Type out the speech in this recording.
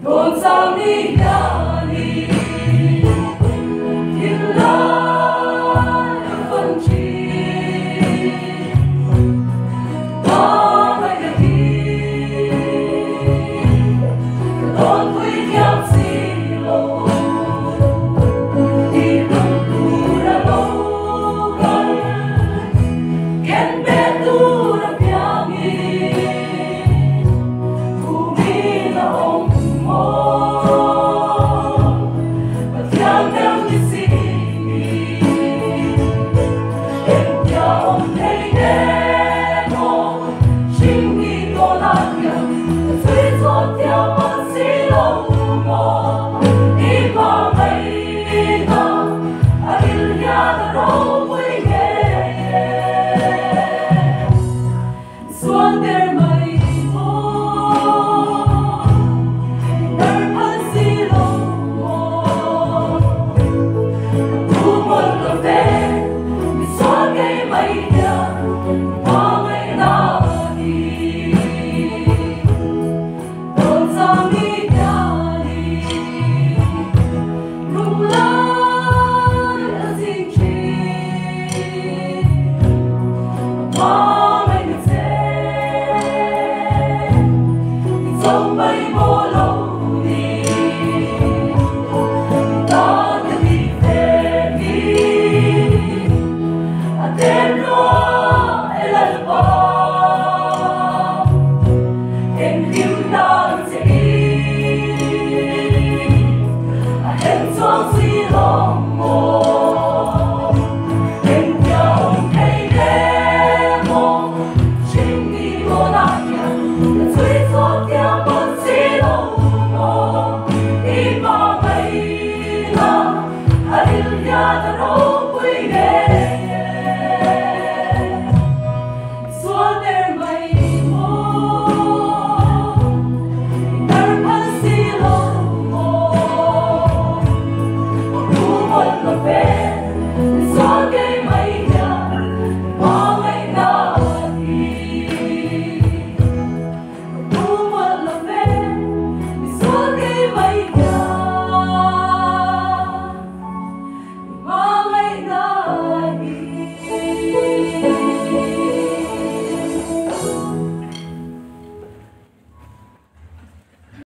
Đồn sao đi nhà đi thiên lai phân chi ta mai cái gì đồn vui theo gì lâu đi bằng tu ra lâu gần kén bé tu ra piang ku mi na ong Hãy subscribe cho kênh Ghiền Mì Gõ để không bỏ lỡ